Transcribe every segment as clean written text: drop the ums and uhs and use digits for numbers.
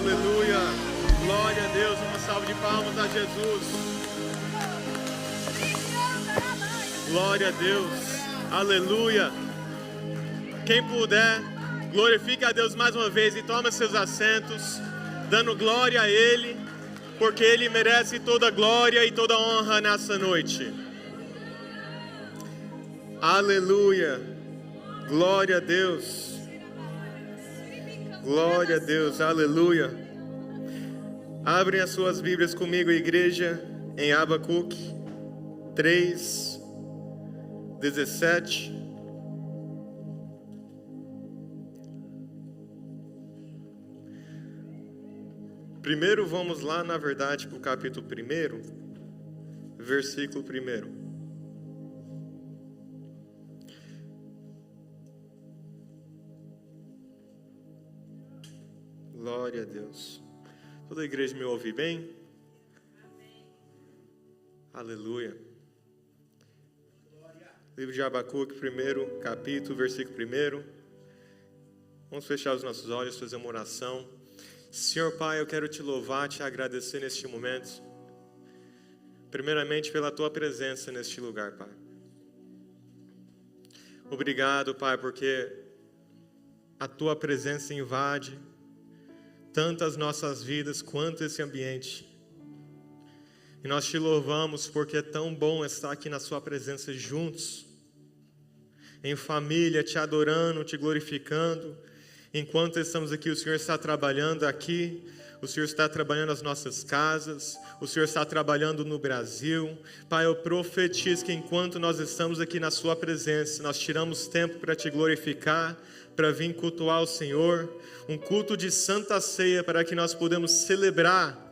aleluia. Glória a Deus, uma salva de palmas a Jesus. Glória a Deus, aleluia. Quem puder, glorifique a Deus mais uma vez e tome seus assentos, dando glória a Ele, porque Ele merece toda glória e toda honra nessa noite. Aleluia, glória a Deus. Glória a Deus, aleluia. Abrem as suas Bíblias comigo, igreja, em Abacuque 3:17. Primeiro vamos lá, na verdade, para o capítulo 1, versículo 1. Glória a Deus. Toda a igreja me ouve bem? Amém. Aleluia. Livro de Abacuque, 1 capítulo, versículo 1. Vamos fechar os nossos olhos, fazer uma oração. Senhor Pai, eu quero te louvar, te agradecer neste momento. Primeiramente pela tua presença neste lugar, Pai. Obrigado, Pai, porque a tua presença invade tanto as nossas vidas quanto esse ambiente. E nós te louvamos porque é tão bom estar aqui na sua presença juntos, em família, te adorando, te glorificando. Enquanto estamos aqui, o Senhor está trabalhando aqui, o Senhor está trabalhando nas nossas casas, o Senhor está trabalhando no Brasil. Pai, eu profetizo que enquanto nós estamos aqui na sua presença, nós tiramos tempo para te glorificar, para vir cultuar o Senhor, um culto de santa ceia para que nós podemos celebrar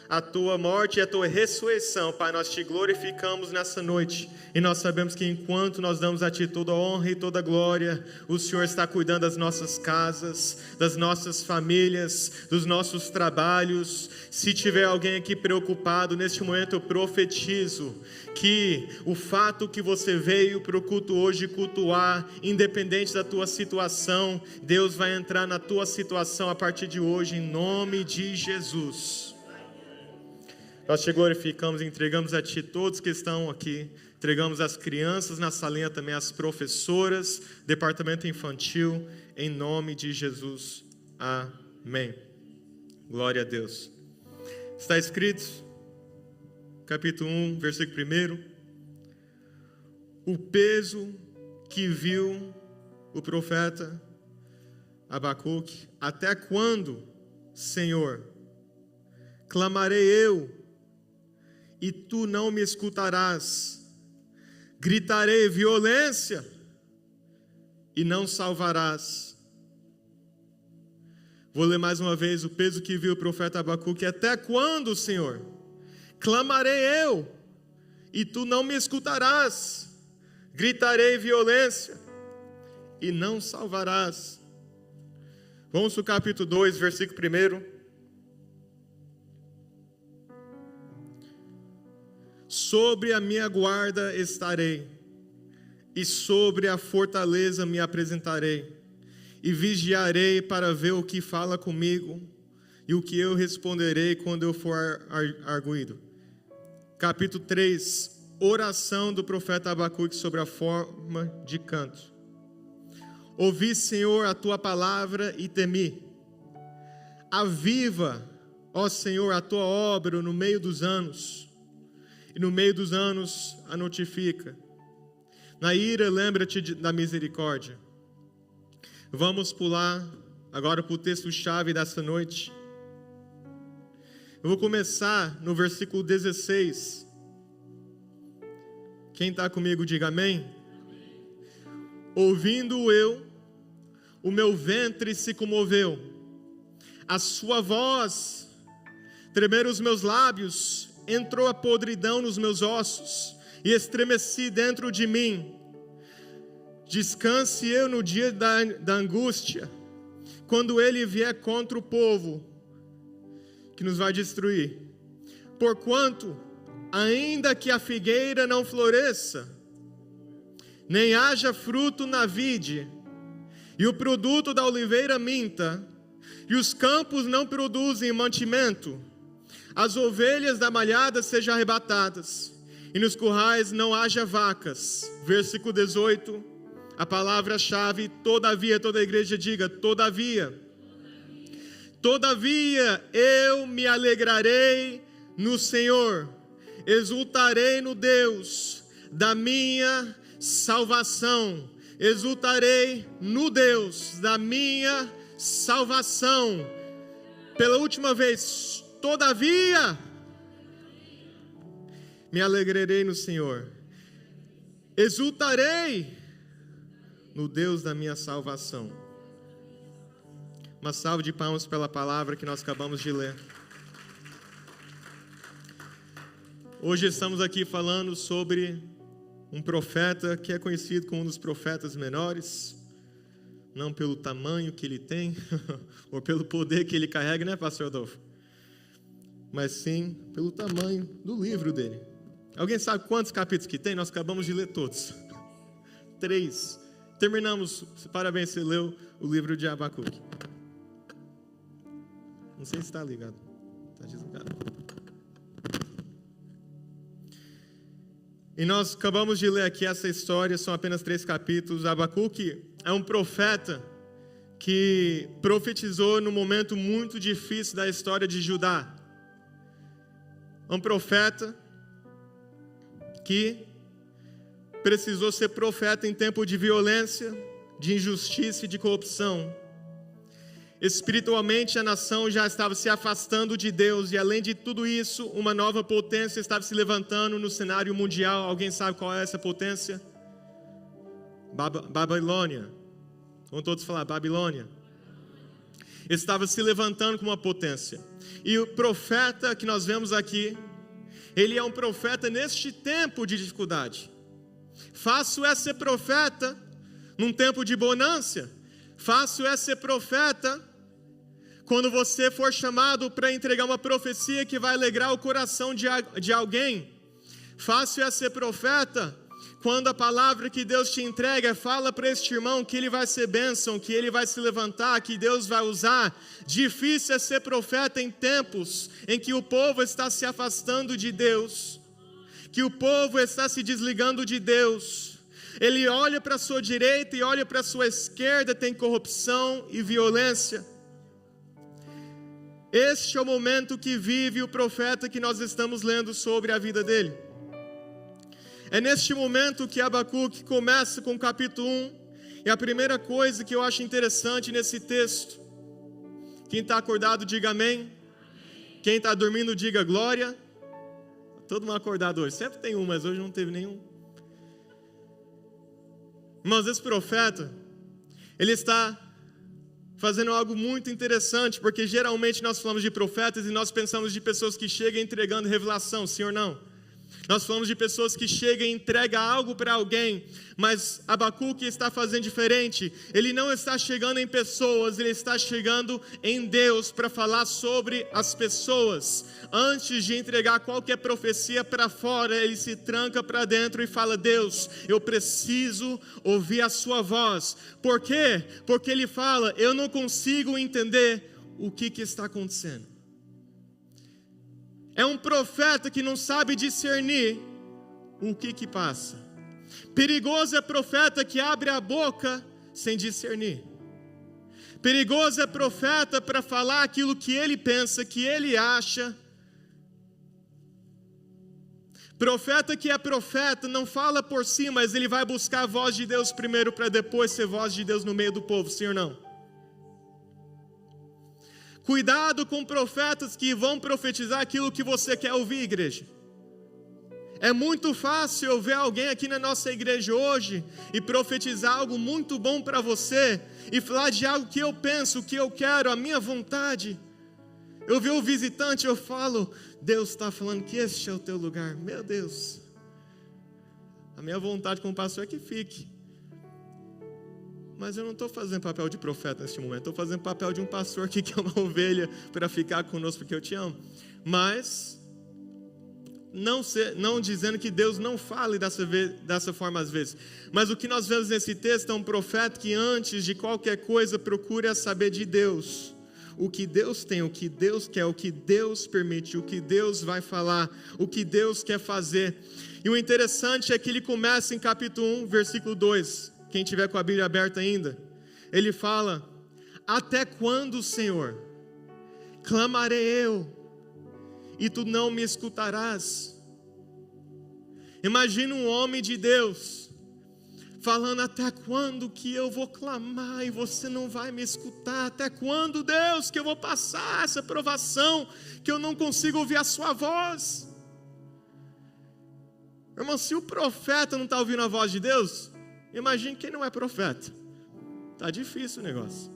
a tua morte e a tua ressurreição. Pai, nós te glorificamos nessa noite e nós sabemos que enquanto nós damos a ti toda a honra e toda a glória, o Senhor está cuidando das nossas casas, das nossas famílias, dos nossos trabalhos. Se tiver alguém aqui preocupado, neste momento eu profetizo que o fato que você veio para o culto hoje cultuar, independente da tua situação, Deus vai entrar na tua situação a partir de hoje, em nome de Jesus. Nós te glorificamos e entregamos a ti todos que estão aqui, entregamos as crianças na salinha também, as professoras, departamento infantil, em nome de Jesus, amém. Glória a Deus. Está escrito, capítulo 1, versículo 1, o peso que viu o profeta Abacuque, até quando, Senhor, clamarei eu, e tu não me escutarás, gritarei violência, e não salvarás. Vou ler mais uma vez o peso que viu o profeta Abacuque, até quando, Senhor? Clamarei eu, e tu não me escutarás, gritarei violência, e não salvarás. Vamos para o capítulo 2, versículo 1. Sobre a minha guarda estarei, e sobre a fortaleza me apresentarei, e vigiarei para ver o que fala comigo, e o que eu responderei quando eu for arguido. Capítulo 3, oração do profeta Abacuque sobre a forma de canto. Ouvi, Senhor, a tua palavra e temi. Aviva, ó Senhor, a tua obra no meio dos anos, e no meio dos anos a notifica. Na ira, lembra-te da misericórdia. Vamos pular agora para o texto-chave dessa noite. Eu vou começar no versículo 16. Quem está comigo, diga amém. Ouvindo eu, o meu ventre se comoveu, a sua voz, tremeram os meus lábios, entrou a podridão nos meus ossos, e estremeci dentro de mim. Descanse eu no dia da angústia, quando ele vier contra o povo, que nos vai destruir. Porquanto, ainda que a figueira não floresça, nem haja fruto na vide, e o produto da oliveira minta, e os campos não produzem mantimento, as ovelhas da malhada sejam arrebatadas, e nos currais não haja vacas. Versículo 18, a palavra-chave, todavia, toda a igreja diga, todavia. Todavia eu me alegrarei no Senhor, exultarei no Deus da minha salvação, exultarei no Deus da minha salvação. Pela última vez, todavia me alegrarei no Senhor, exultarei no Deus da minha salvação. Uma salva de palmas pela palavra que nós acabamos de ler. Hoje estamos aqui falando sobre um profeta que é conhecido como um dos profetas menores, não pelo tamanho que ele tem, ou pelo poder que ele carrega, né, pastor Adolfo? Mas sim pelo tamanho do livro dele. Alguém sabe quantos capítulos que tem? Nós acabamos de ler todos. 3. Terminamos, parabéns, você leu o livro de Abacuque. Não sei se está ligado. Está desligado. E nós acabamos de ler aqui essa história, são apenas 3 capítulos. Abacuque é um profeta que profetizou num momento muito difícil da história de Judá. Um profeta que precisou ser profeta em tempo de violência, de injustiça e de corrupção. Espiritualmente a nação já estava se afastando de Deus e além de tudo isso, uma nova potência estava se levantando no cenário mundial. Alguém sabe qual é essa potência? Babilônia. Vamos todos falar, Babilônia. Estava se levantando como uma potência. E o profeta que nós vemos aqui, ele é um profeta neste tempo de dificuldade. Fácil é ser profeta num tempo de bonança. Fácil é ser profeta quando você for chamado para entregar uma profecia que vai alegrar o coração de alguém. Fácil é ser profeta quando a palavra que Deus te entrega fala para este irmão que ele vai ser bênção, que ele vai se levantar, que Deus vai usar. Difícil é ser profeta em tempos em que o povo está se afastando de Deus, que o povo está se desligando de Deus. Ele olha para a sua direita e olha para a sua esquerda, tem corrupção e violência. Este é o momento que vive o profeta que nós estamos lendo sobre a vida dele. É neste momento que Abacuque começa com o capítulo 1. E a primeira coisa que eu acho interessante nesse texto, quem está acordado diga amém. Quem está dormindo diga glória. Todo mundo acordado hoje, sempre tem um, mas hoje não teve nenhum. Mas esse profeta, ele está fazendo algo muito interessante, porque geralmente nós falamos de profetas e nós pensamos de pessoas que chegam entregando revelação, sim ou não? Nós falamos de pessoas que chegam e entregam algo para alguém, mas Abacuque está fazendo diferente. Ele não está chegando em pessoas, ele está chegando em Deus para falar sobre as pessoas. Antes de entregar qualquer profecia para fora, ele se tranca para dentro e fala: Deus, eu preciso ouvir a sua voz. Por quê? Porque ele fala: eu não consigo entender o que está acontecendo. É um profeta que não sabe discernir o que passa. Perigoso é profeta que abre a boca sem discernir. Perigoso é profeta para falar aquilo que ele pensa, que ele acha. Profeta que é profeta não fala por si, mas ele vai buscar a voz de Deus primeiro para depois ser voz de Deus no meio do povo, sim ou não? Cuidado com profetas que vão profetizar aquilo que você quer ouvir, igreja. É muito fácil eu ver alguém aqui na nossa igreja hoje e profetizar algo muito bom para você e falar de algo que eu penso, o que eu quero, a minha vontade. Eu vi o visitante, eu falo: Deus está falando que este é o teu lugar. Meu Deus, a minha vontade como pastor é que fique. Mas eu não estou fazendo papel de profeta neste momento. Estou fazendo papel de um pastor que quer uma ovelha para ficar conosco porque eu te amo. Mas, não dizendo que Deus não fale dessa forma às vezes. Mas o que nós vemos nesse texto é um profeta que antes de qualquer coisa procura saber de Deus. o que Deus tem, o que Deus quer, o que Deus permite, o que Deus vai falar, o que Deus quer fazer. E o interessante é que ele começa em capítulo 1, versículo 2. Quem tiver com a Bíblia aberta ainda, ele fala: até quando, Senhor, clamarei eu, e tu não me escutarás? Imagina um homem de Deus falando: até quando que eu vou clamar e você não vai me escutar? Até quando, Deus, que eu vou passar essa provação, que eu não consigo ouvir a sua voz? Irmão, se o profeta não está ouvindo a voz de Deus, imagine quem não é profeta. Está difícil o negócio.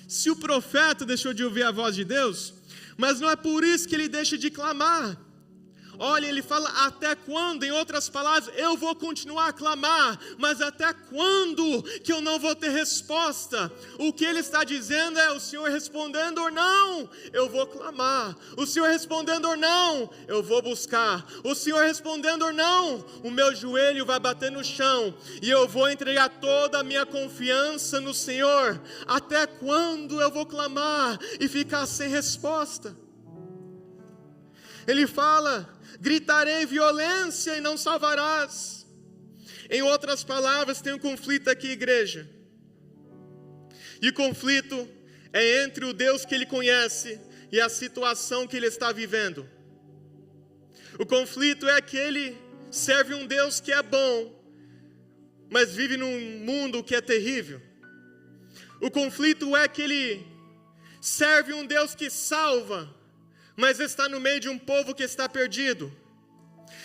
Se o profeta deixou de ouvir a voz de Deus, mas não é por isso que ele deixa de clamar. Olha, ele fala: até quando? Em outras palavras, eu vou continuar a clamar, mas até quando que eu não vou ter resposta? O que ele está dizendo é: o Senhor respondendo ou não, eu vou clamar. O Senhor respondendo ou não, eu vou buscar. O Senhor respondendo ou não, o meu joelho vai bater no chão e eu vou entregar toda a minha confiança no Senhor. Até quando eu vou clamar e ficar sem resposta? Ele fala: gritarei violência e não salvarás. Em outras palavras, tem um conflito aqui, igreja. E o conflito é entre o Deus que ele conhece e a situação que ele está vivendo. O conflito é que ele serve um Deus que é bom, mas vive num mundo que é terrível. O conflito é que ele serve um Deus que salva, mas está no meio de um povo que está perdido.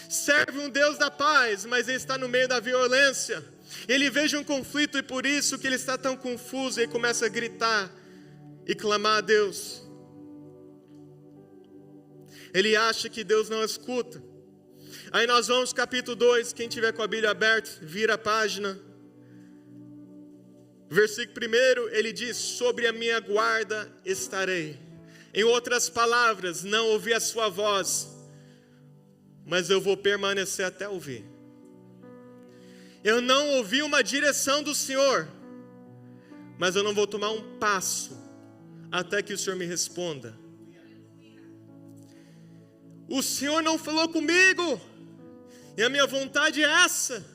Serve um Deus da paz, mas ele está no meio da violência. Ele veja um conflito e por isso que ele está tão confuso e começa a gritar e clamar a Deus. Ele acha que Deus não escuta. Aí nós vamos capítulo 2, quem tiver com a Bíblia aberta, vira a página. Versículo 1, ele diz: sobre a minha guarda estarei. Em outras palavras, não ouvi a sua voz, mas eu vou permanecer até ouvir. Eu não ouvi uma direção do Senhor, mas eu não vou tomar um passo até que o Senhor me responda. O Senhor não falou comigo, e a minha vontade é essa,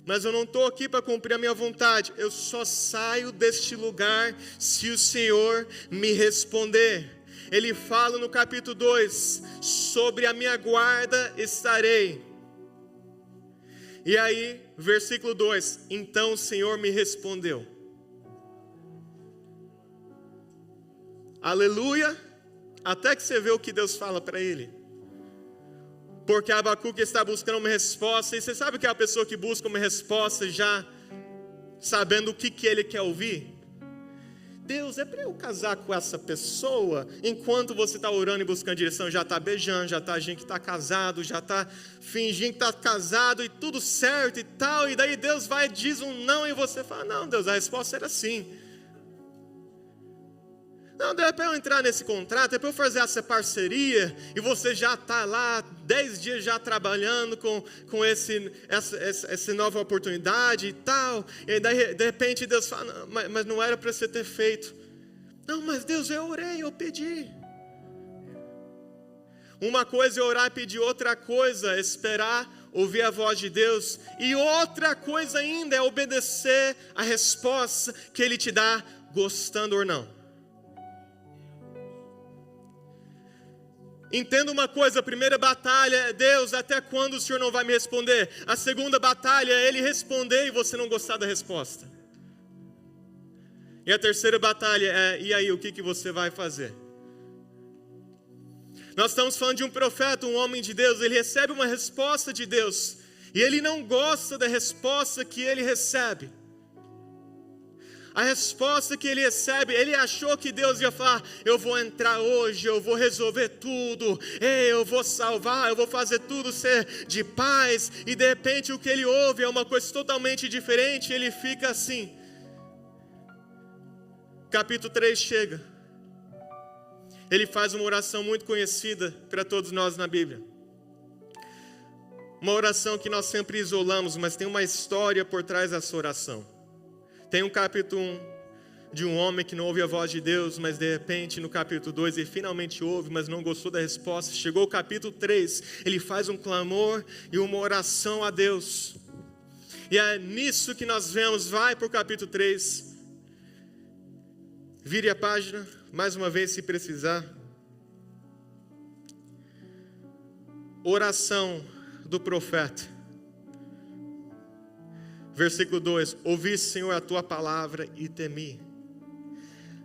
mas eu não estou aqui para cumprir a minha vontade. Eu só saio deste lugar se o Senhor me responder. Ele fala no capítulo 2, sobre a minha guarda estarei. E aí, versículo 2, então o Senhor me respondeu. Aleluia, até que você vê o que Deus fala para ele. Porque Abacuque está buscando uma resposta, e você sabe que é a pessoa que busca uma resposta já sabendo o que ele quer ouvir? Deus, é para eu casar com essa pessoa? Enquanto você está orando e buscando direção, já está beijando, já está agindo que está casado, já está fingindo que está casado e tudo certo e tal. E daí Deus vai e diz um não e você fala: não, Deus, a resposta era sim. Não, é para eu entrar nesse contrato, é para eu fazer essa parceria, e você já está lá 10 dias já trabalhando com essa nova oportunidade e tal, e daí de repente Deus fala: não, mas não era para você ter feito. Não, mas Deus, eu orei, eu pedi. Uma coisa é orar e pedir, outra coisa é esperar, ouvir a voz de Deus, e outra coisa ainda é obedecer a resposta que Ele te dá, gostando ou não. Entenda uma coisa: a primeira batalha é: Deus, até quando o Senhor não vai me responder? A segunda batalha é Ele responder e você não gostar da resposta. E a terceira batalha é: e aí, o que você vai fazer? Nós estamos falando de um profeta, um homem de Deus. Ele recebe uma resposta de Deus e ele não gosta da resposta que ele recebe. A resposta que ele recebe, ele achou que Deus ia falar: eu vou entrar hoje, eu vou resolver tudo, eu vou salvar, eu vou fazer tudo ser de paz. E de repente o que ele ouve é uma coisa totalmente diferente, ele fica assim. Capítulo 3 chega. Ele faz uma oração muito conhecida para todos nós na Bíblia. Uma oração que nós sempre isolamos, mas tem uma história por trás dessa oração. Tem um capítulo 1, de um homem que não ouve a voz de Deus, mas de repente no capítulo 2 ele finalmente ouve, mas não gostou da resposta. Chegou o capítulo 3, ele faz um clamor e uma oração a Deus. E é nisso que nós vemos. Vai para o capítulo 3. Vire a página, mais uma vez se precisar. Oração do profeta. Versículo 2: ouvi, Senhor, a tua palavra e temi.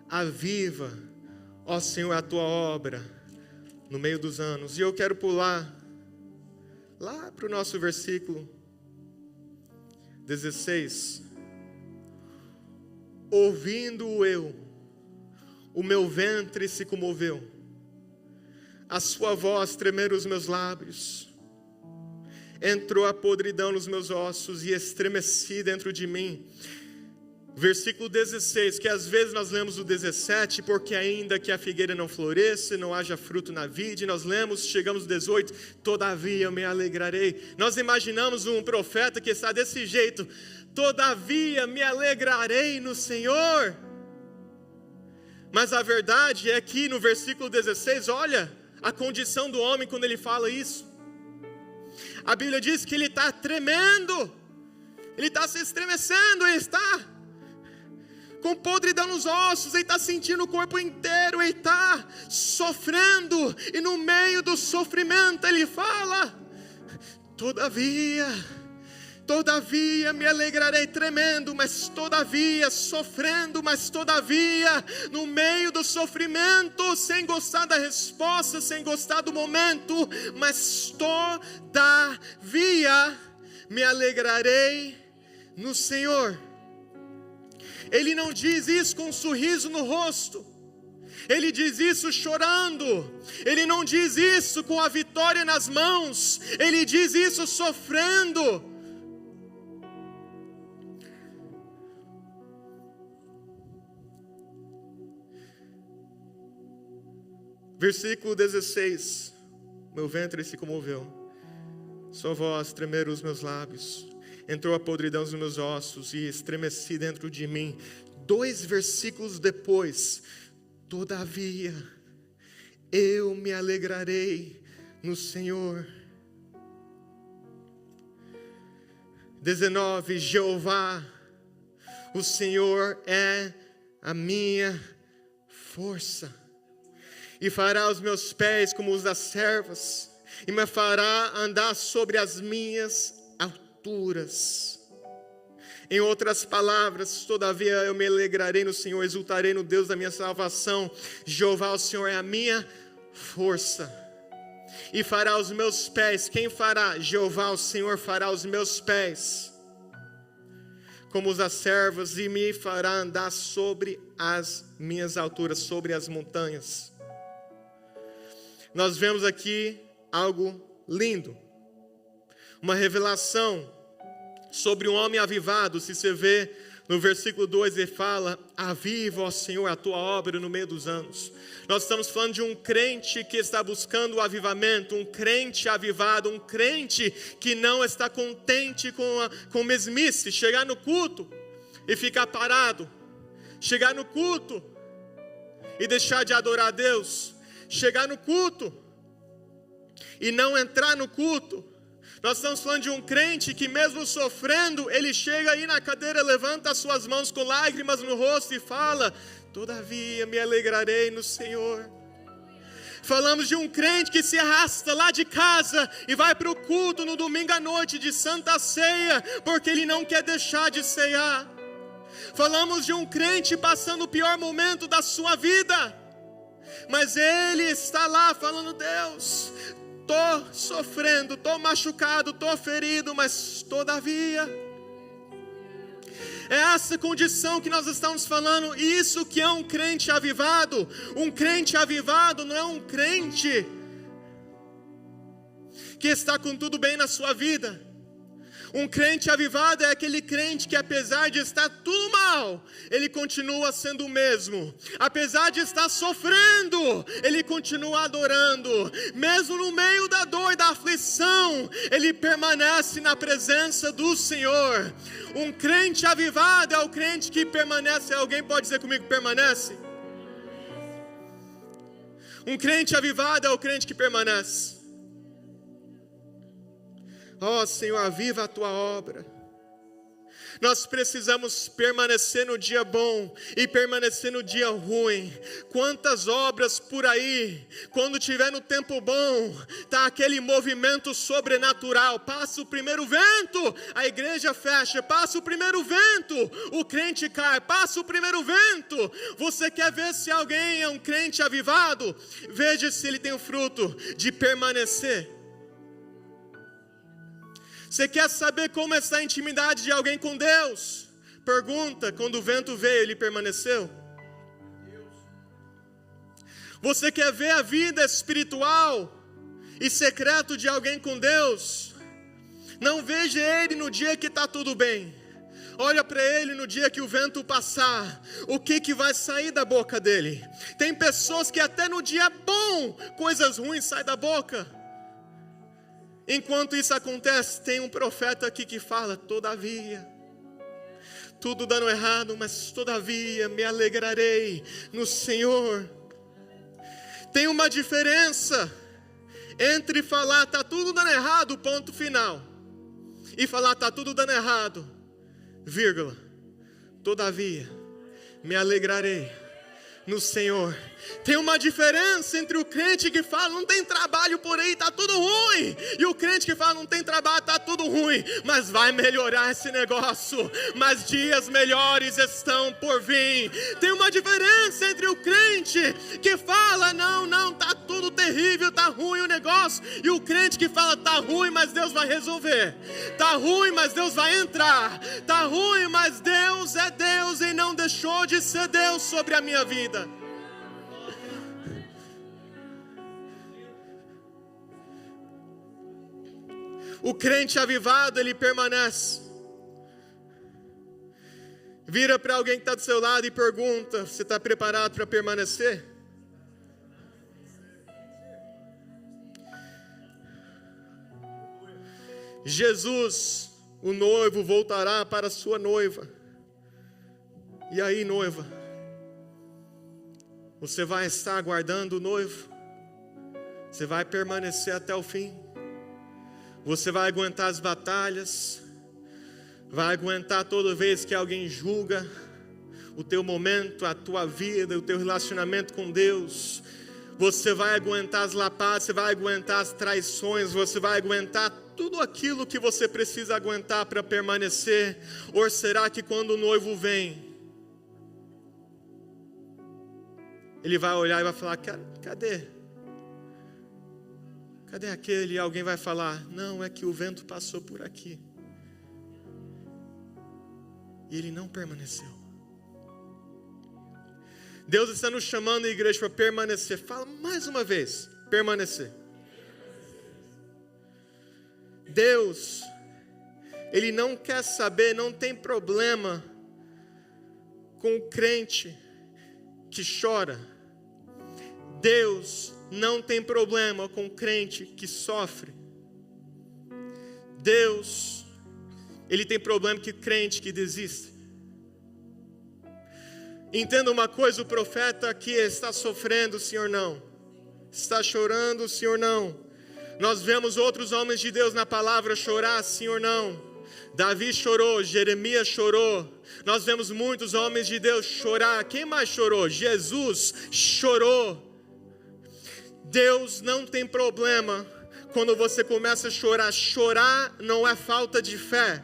Aviva, ó Senhor, a tua obra no meio dos anos. E eu quero pular lá para o nosso versículo 16. Ouvindo eu, o meu ventre se comoveu, a sua voz tremeram os meus lábios. Entrou a podridão nos meus ossos e estremeci dentro de mim. Versículo 16, que às vezes nós lemos o 17, porque ainda que a figueira não floresça, não haja fruto na vide, nós lemos, chegamos no 18, todavia eu me alegrarei. Nós imaginamos um profeta que está desse jeito, todavia me alegrarei no Senhor. Mas a verdade é que no versículo 16, olha a condição do homem quando ele fala isso. A Bíblia diz que ele está tremendo, ele está se estremecendo, ele está com podridão nos ossos, ele está sentindo o corpo inteiro, ele está sofrendo, e no meio do sofrimento ele fala, todavia me alegrarei, tremendo, mas todavia, sofrendo, mas todavia, no meio do sofrimento, sem gostar da resposta, sem gostar do momento, mas todavia me alegrarei no Senhor. Ele não diz isso com um sorriso no rosto, ele diz isso chorando, ele não diz isso com a vitória nas mãos, ele diz isso sofrendo. Versículo 16, meu ventre se comoveu, sua voz tremeram os meus lábios, entrou a podridão nos meus ossos e estremeci dentro de mim. 2 versículos depois, todavia eu me alegrarei no Senhor. 19, Jeová, o Senhor é a minha força, e fará os meus pés como os das servas, e me fará andar sobre as minhas alturas. Em outras palavras, todavia eu me alegrarei no Senhor, exultarei no Deus da minha salvação. Jeová, o Senhor é a minha força, e fará os meus pés. Quem fará? Jeová, o Senhor fará os meus pés como os das servas, e me fará andar sobre as minhas alturas, sobre as montanhas. Nós vemos aqui algo lindo, uma revelação sobre um homem avivado. Se você vê no versículo 2, ele fala, aviva, ó Senhor, a tua obra no meio dos anos. Nós estamos falando de um crente que está buscando o avivamento, um crente avivado, um crente que não está contente com mesmice, chegar no culto e ficar parado, chegar no culto e deixar de adorar a Deus, chegar no culto e não entrar no culto. Nós estamos falando de um crente que mesmo sofrendo, ele chega aí na cadeira, levanta as suas mãos com lágrimas no rosto e fala, todavia me alegrarei no Senhor. Falamos de um crente que se arrasta lá de casa e vai para o culto no domingo à noite de Santa Ceia, porque ele não quer deixar de ceiar. Falamos de um crente passando o pior momento da sua vida, mas ele está lá falando, Deus, estou sofrendo, estou machucado, estou ferido, mas todavia. É essa condição que nós estamos falando, isso que é um crente avivado. Um crente avivado não é um crente que está com tudo bem na sua vida. Um crente avivado é aquele crente que, apesar de estar tudo mal, ele continua sendo o mesmo. Apesar de estar sofrendo, ele continua adorando. Mesmo no meio da dor e da aflição, ele permanece na presença do Senhor. Um crente avivado é o crente que permanece. Alguém pode dizer comigo, permanece? Um crente avivado é o crente que permanece. Ó Senhor, aviva a tua obra. Nós precisamos permanecer no dia bom e permanecer no dia ruim. Quantas obras por aí, quando tiver no tempo bom, tá aquele movimento sobrenatural. Passa o primeiro vento, a igreja fecha. Passa o primeiro vento, o crente cai. Passa o primeiro vento. Você quer ver se alguém é um crente avivado? Veja se ele tem o fruto de permanecer. Você quer saber como está a intimidade de alguém com Deus? Pergunta, quando o vento veio, ele permaneceu? Você quer ver a vida espiritual e secreto de alguém com Deus? Não veja ele no dia que está tudo bem. Olha para ele no dia que o vento passar. O que vai sair da boca dele? Tem pessoas que até no dia bom, coisas ruins saem da boca. Enquanto isso acontece, tem um profeta aqui que fala, todavia, tudo dando errado, mas todavia me alegrarei no Senhor. Tem uma diferença entre falar, está tudo dando errado, ponto final, e falar, está tudo dando errado, vírgula, todavia me alegrarei no Senhor. Tem uma diferença entre o crente que fala, não tem trabalho por aí, está tudo ruim, e o crente que fala, não tem trabalho, está tudo ruim, mas vai melhorar esse negócio, mas dias melhores estão por vir. Tem uma diferença entre o crente que fala, não, está tudo terrível, está ruim o negócio, e o crente que fala, está ruim, mas Deus vai resolver, está ruim, mas Deus vai entrar, está ruim, mas Deus é Deus e não deixou de ser Deus sobre a minha vida. O crente avivado, ele permanece. Vira para alguém que está do seu lado e pergunta, você está preparado para permanecer? Jesus, o noivo, voltará para a sua noiva. E aí, noiva, você vai estar aguardando o noivo? Você vai permanecer até o fim? Você vai aguentar as batalhas? Vai aguentar toda vez que alguém julga o teu momento, a tua vida, o teu relacionamento com Deus? Você vai aguentar as lapadas, você vai aguentar as traições, você vai aguentar tudo aquilo que você precisa aguentar para permanecer? Ou será que quando o noivo vem, ele vai olhar e vai falar, cadê? Cadê aquele? E alguém vai falar, não, é que o vento passou por aqui. E ele não permaneceu. Deus está nos chamando, a igreja, para permanecer. Fala mais uma vez, permanecer. Deus, Ele não quer saber, não tem problema com o crente que chora. Deus não tem problema com o crente que sofre. Deus, Ele tem problema com o crente que desiste. Entenda uma coisa, o profeta aqui está sofrendo, sim ou não? Está chorando, sim ou não? Nós vemos outros homens de Deus na palavra chorar, sim ou não? Davi chorou, Jeremias chorou. Nós vemos muitos homens de Deus chorar. Quem mais chorou? Jesus chorou. Deus não tem problema quando você começa a chorar. Chorar não é falta de fé.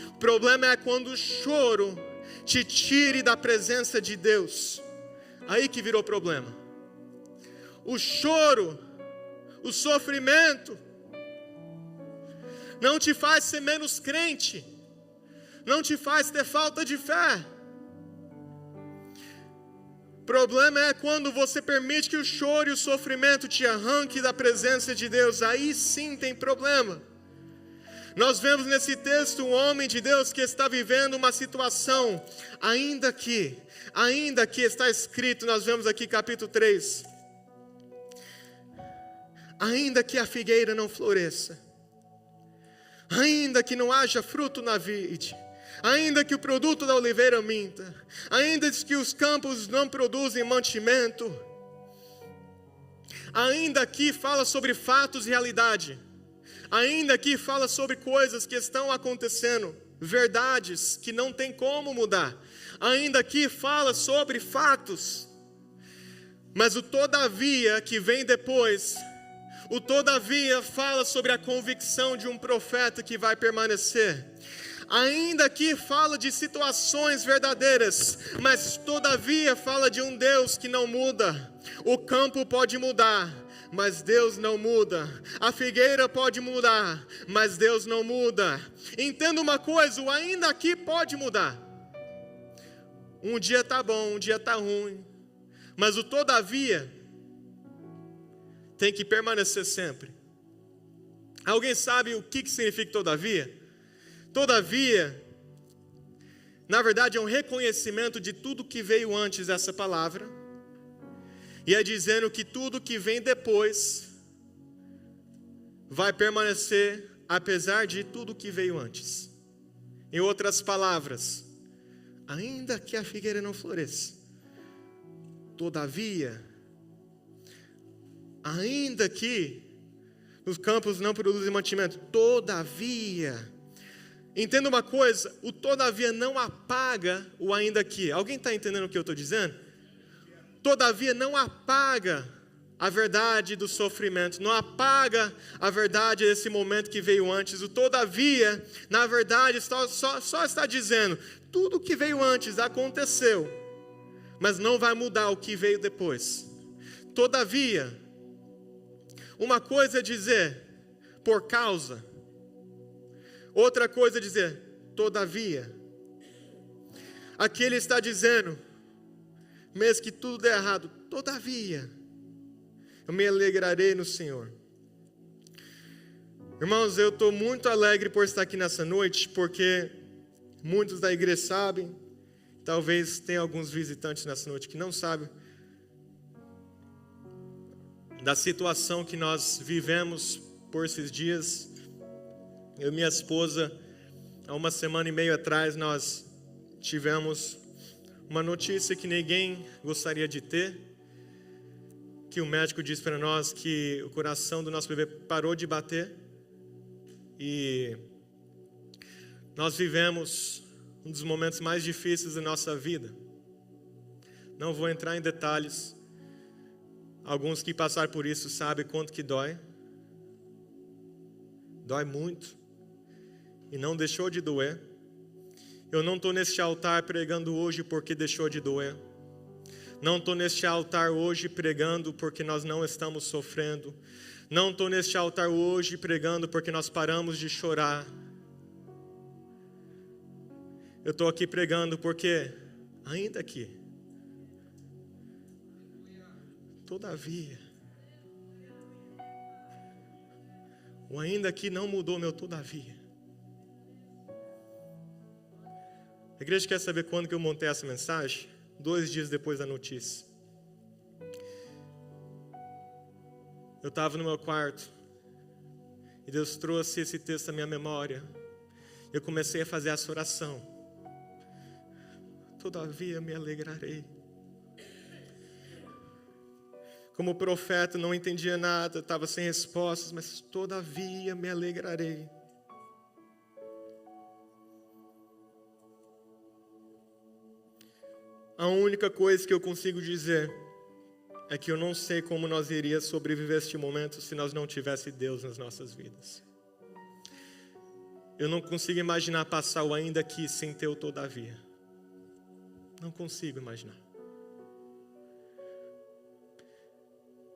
O problema é quando o choro te tire da presença de Deus. Aí que virou problema. O choro, o sofrimento, não te faz ser menos crente, não te faz ter falta de fé. O problema é quando você permite que o choro e o sofrimento te arranque da presença de Deus. Aí sim tem problema. Nós vemos nesse texto um homem de Deus que está vivendo uma situação, ainda que está escrito, nós vemos aqui capítulo 3, ainda que a figueira não floresça, ainda que não haja fruto na vide, ainda que o produto da oliveira minta, ainda que os campos não produzem mantimento, ainda que fala sobre fatos e realidade, ainda que fala sobre coisas que estão acontecendo, verdades que não tem como mudar, ainda que fala sobre fatos, mas o todavia que vem depois, o todavia fala sobre a convicção de um profeta que vai permanecer, ainda que fala de situações verdadeiras, mas todavia fala de um Deus que não muda. O campo pode mudar, mas Deus não muda. A figueira pode mudar, mas Deus não muda. Entenda uma coisa, o ainda aqui pode mudar. Um dia está bom, um dia está ruim, mas o todavia tem que permanecer sempre. Alguém sabe o que significa todavia? Todavia, na verdade é um reconhecimento de tudo que veio antes dessa palavra, e é dizendo que tudo que vem depois vai permanecer apesar de tudo que veio antes. Em outras palavras, ainda que a figueira não floresça, todavia, ainda que os campos não produzem mantimento, todavia, entenda uma coisa, o todavia não apaga o ainda que. Alguém está entendendo o que eu estou dizendo? Todavia não apaga a verdade do sofrimento, não apaga a verdade desse momento que veio antes. O todavia, na verdade, só está dizendo, tudo que veio antes aconteceu, mas não vai mudar o que veio depois. Todavia, uma coisa é dizer, por causa, outra coisa é dizer, todavia. Aqui ele está dizendo, mesmo que tudo der errado, todavia, eu me alegrarei no Senhor. Irmãos, eu estou muito alegre por estar aqui nessa noite, porque muitos da igreja sabem, talvez tenha alguns visitantes nessa noite que não sabem, da situação que nós vivemos por esses dias. Eu e minha esposa, há uma semana e meia atrás, nós tivemos uma notícia que ninguém gostaria de ter, que o médico disse para nós que o coração do nosso bebê parou de bater, e nós vivemos um dos momentos mais difíceis da nossa vida. Não vou entrar em detalhes, alguns que passaram por isso sabem quanto que dói muito, e não deixou de doer. Eu não estou neste altar pregando hoje porque deixou de doer. Não estou neste altar hoje pregando porque nós não estamos sofrendo. Não estou neste altar hoje pregando porque nós paramos de chorar. Eu estou aqui pregando porque, ainda aqui, todavia, o ainda aqui não mudou meu todavia. A igreja quer saber quando que eu montei essa mensagem? 2 dias depois da notícia. Eu estava no meu quarto e Deus trouxe esse texto à minha memória. Eu comecei a fazer essa oração. Todavia me alegrarei. Como profeta, não entendia nada, estava sem respostas, mas todavia me alegrarei. A única coisa que eu consigo dizer é que eu não sei como nós iríamos sobreviver a este momento se nós não tivéssemos Deus nas nossas vidas. Eu não consigo imaginar passar o ainda aqui sem ter o todavia. Não consigo imaginar.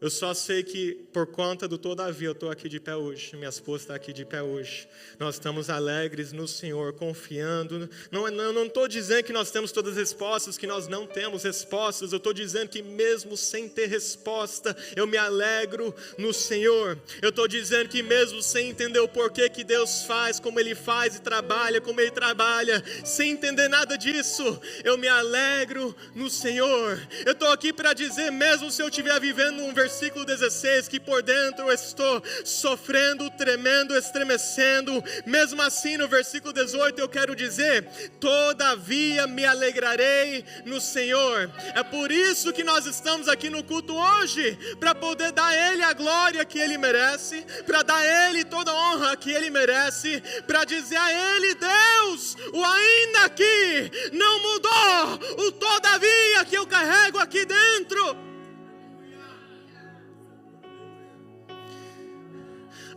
Eu só sei que por conta do todavia eu estou aqui de pé hoje, minha esposa está aqui de pé hoje. Nós estamos alegres no Senhor, confiando. Não estou dizendo que nós temos todas as respostas, que nós não temos respostas. Eu estou dizendo que mesmo sem ter resposta, eu me alegro no Senhor. Eu estou dizendo que mesmo sem entender o porquê que Deus faz, como Ele faz e trabalha, como Ele trabalha, sem entender nada disso, eu me alegro no Senhor. Eu estou aqui para dizer, mesmo se eu estiver vivendo um versículo 16, que por dentro eu estou sofrendo, tremendo, estremecendo, mesmo assim no versículo 18 eu quero dizer, todavia me alegrarei no Senhor. É por isso que nós estamos aqui no culto hoje, para poder dar a Ele a glória que Ele merece, para dar a Ele toda a honra que Ele merece, para dizer a Ele, Deus, o ainda que não mudou, o todavia que eu carrego aqui dentro.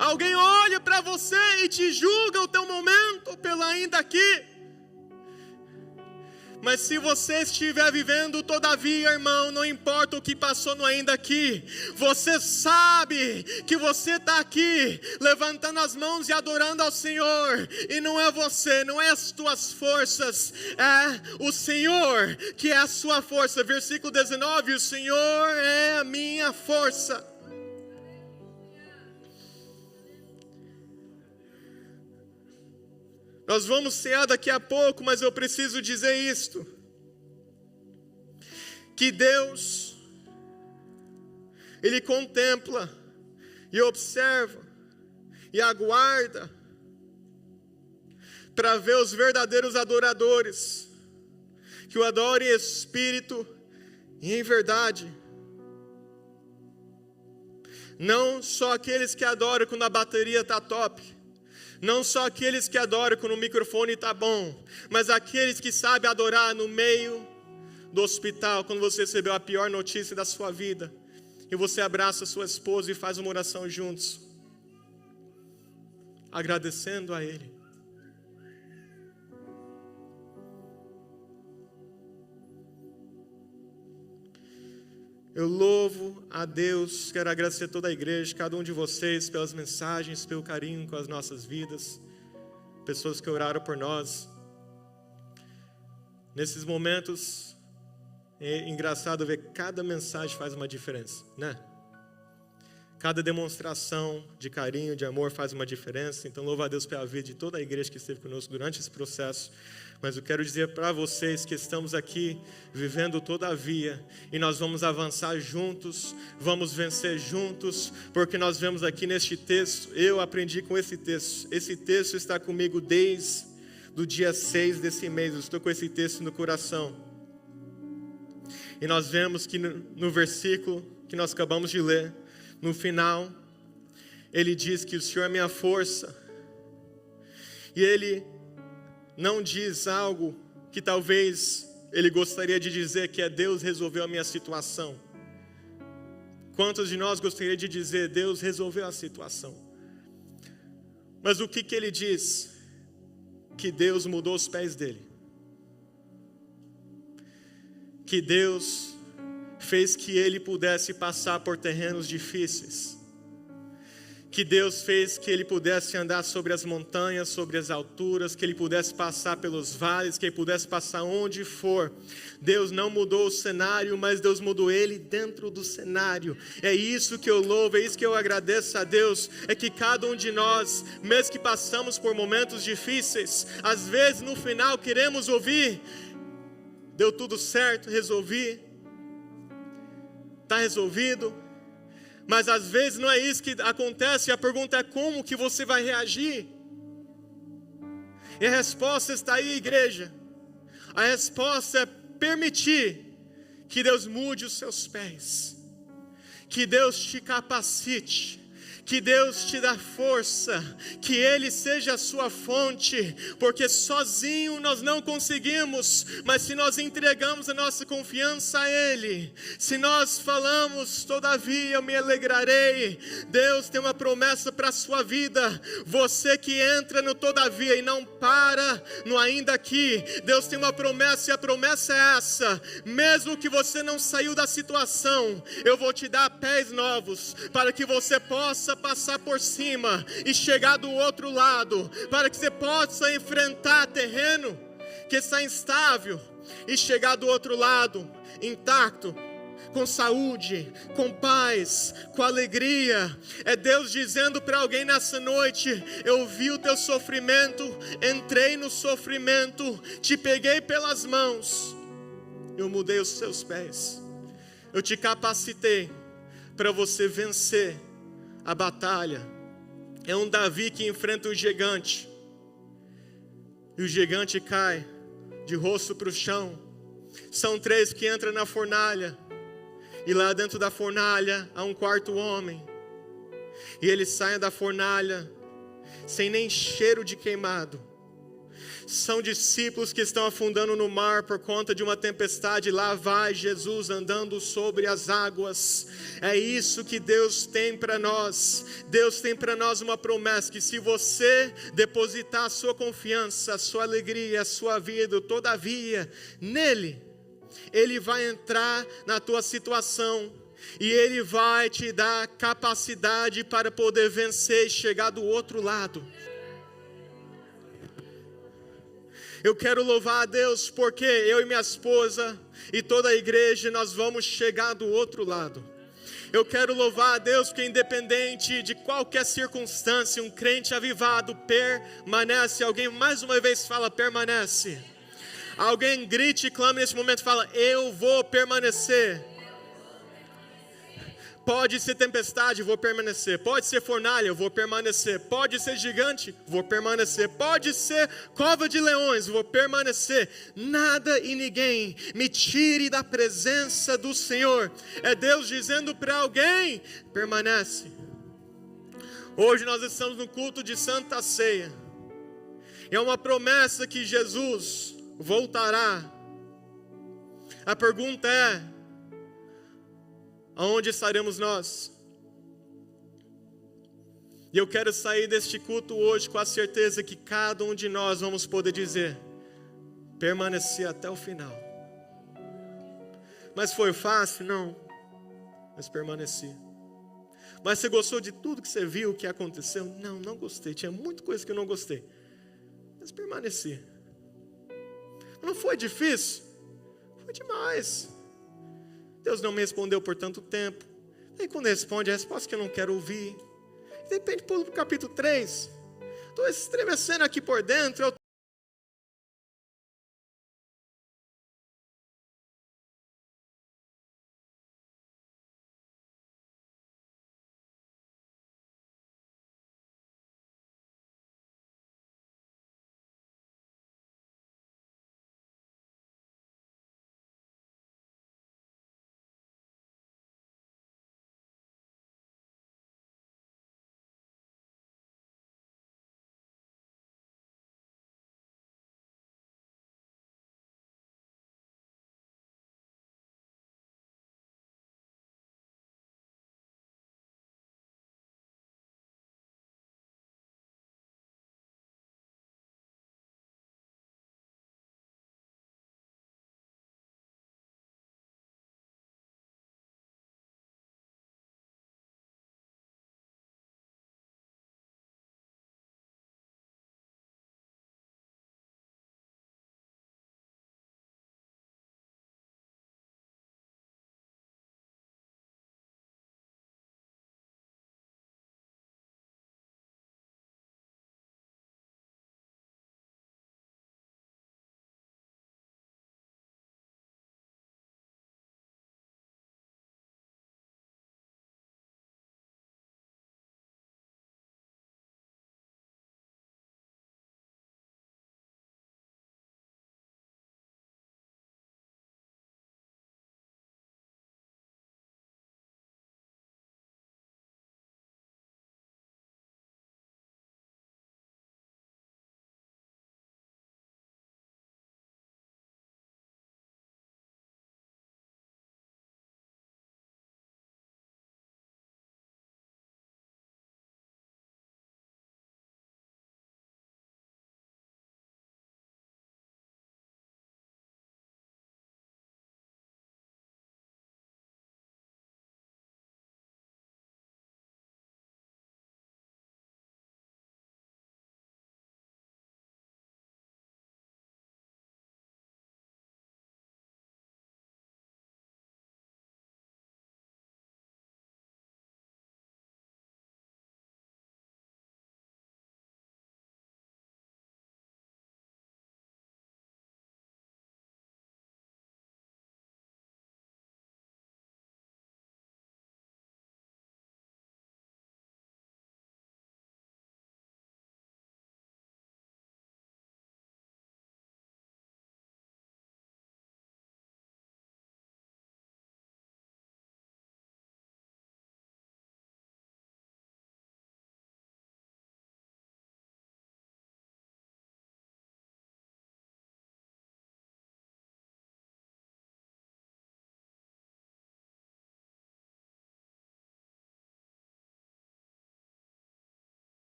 Alguém olha para você e te julga o teu momento pelo ainda aqui. Mas se você estiver vivendo todavia, irmão, não importa o que passou no ainda aqui, você sabe que você está aqui, levantando as mãos e adorando ao Senhor, e não é você, não é as tuas forças, é o Senhor que é a sua força. Versículo 19, o Senhor é a minha força. Nós vamos cear daqui a pouco, mas eu preciso dizer isto. Que Deus, Ele contempla e observa e aguarda para ver os verdadeiros adoradores, que o adorem em espírito e em verdade. Não só aqueles que adoram quando a bateria está top. Não só aqueles que adoram quando o microfone está bom, mas aqueles que sabem adorar no meio do hospital, quando você recebeu a pior notícia da sua vida, e você abraça a sua esposa e faz uma oração juntos, agradecendo a Ele. Eu louvo a Deus, quero agradecer toda a igreja, cada um de vocês, pelas mensagens, pelo carinho com as nossas vidas, pessoas que oraram por nós. Nesses momentos, é engraçado ver cada mensagem faz uma diferença, né? Cada demonstração de carinho, de amor faz uma diferença. Então louvo a Deus pela vida de toda a igreja que esteve conosco durante esse processo. Mas eu quero dizer para vocês que estamos aqui vivendo todavia, e nós vamos avançar juntos, vamos vencer juntos, porque nós vemos aqui neste texto, eu aprendi com esse texto está comigo desde o dia 6 desse mês, eu estou com esse texto no coração. E nós vemos que no versículo que nós acabamos de ler, no final, ele diz que o Senhor é minha força, e ele não diz algo que talvez ele gostaria de dizer, que é Deus resolveu a minha situação. Quantos de nós gostaria de dizer, Deus resolveu a situação? Mas o que ele diz? Que Deus mudou os pés dele. Que Deus fez que ele pudesse passar por terrenos difíceis. Que Deus fez que ele pudesse andar sobre as montanhas, sobre as alturas, que ele pudesse passar pelos vales, que ele pudesse passar onde for. Deus não mudou o cenário, mas Deus mudou ele dentro do cenário. É isso que eu louvo, é isso que eu agradeço a Deus, é que cada um de nós, mesmo que passamos por momentos difíceis, às vezes no final queremos ouvir, deu tudo certo, resolvi, está resolvido. Mas às vezes não é isso que acontece, a pergunta é como que você vai reagir? E a resposta está aí, igreja. A resposta é permitir que Deus mude os seus pés, que Deus te capacite, Que Deus te dá força, que Ele seja a sua fonte, porque sozinho nós não conseguimos, mas se nós entregamos a nossa confiança a Ele, se nós falamos, todavia eu me alegrarei, Deus tem uma promessa para a sua vida. Você que entra no todavia e não para no ainda aqui, Deus tem uma promessa, e a promessa é essa: mesmo que você não saiu da situação, eu vou te dar pés novos, para que você possa passar por cima e chegar do outro lado, para que você possa enfrentar terreno que está instável e chegar do outro lado intacto, com saúde, com paz, com alegria. É Deus dizendo para alguém nessa noite: eu vi o teu sofrimento, entrei no sofrimento, te peguei pelas mãos, eu mudei os seus pés, eu te capacitei para você vencer a batalha. É um Davi que enfrenta o gigante, e o gigante cai de rosto para o chão. São 3 que entram na fornalha, e lá dentro da fornalha há um quarto homem, e eles saem da fornalha sem nem cheiro de queimado. São discípulos que estão afundando no mar por conta de uma tempestade. Lá vai Jesus andando sobre as águas. É isso que Deus tem para nós. Deus tem para nós uma promessa: que se você depositar a sua confiança, a sua alegria, a sua vida, todavia, nele, Ele vai entrar na tua situação, e Ele vai te dar capacidade para poder vencer e chegar do outro lado. Eu quero louvar a Deus porque eu e minha esposa e toda a igreja, nós vamos chegar do outro lado. Eu quero louvar a Deus porque, independente de qualquer circunstância, um crente avivado permanece. Alguém mais uma vez fala: permanece. Alguém grite e clame nesse momento, fala: eu vou permanecer. Pode ser tempestade, vou permanecer. Pode ser fornalha, vou permanecer. Pode ser gigante, vou permanecer. Pode ser cova de leões, vou permanecer. Nada e ninguém me tire da presença do Senhor. É Deus dizendo para alguém: permanece. Hoje nós estamos no culto de Santa Ceia. É uma promessa que Jesus voltará. A pergunta é: aonde estaremos nós? E eu quero sair deste culto hoje com a certeza que cada um de nós vamos poder dizer: permaneci até o final. Mas foi fácil? Não. Mas permaneci. Mas você gostou de tudo que você viu, que aconteceu? Não, não gostei. Tinha muita coisa que eu não gostei. Mas permaneci. Não foi difícil? Foi demais. Deus não me respondeu por tanto tempo. E quando responde, a resposta que eu não quero ouvir. De repente, pula para o capítulo 3. Estou estremecendo aqui por dentro.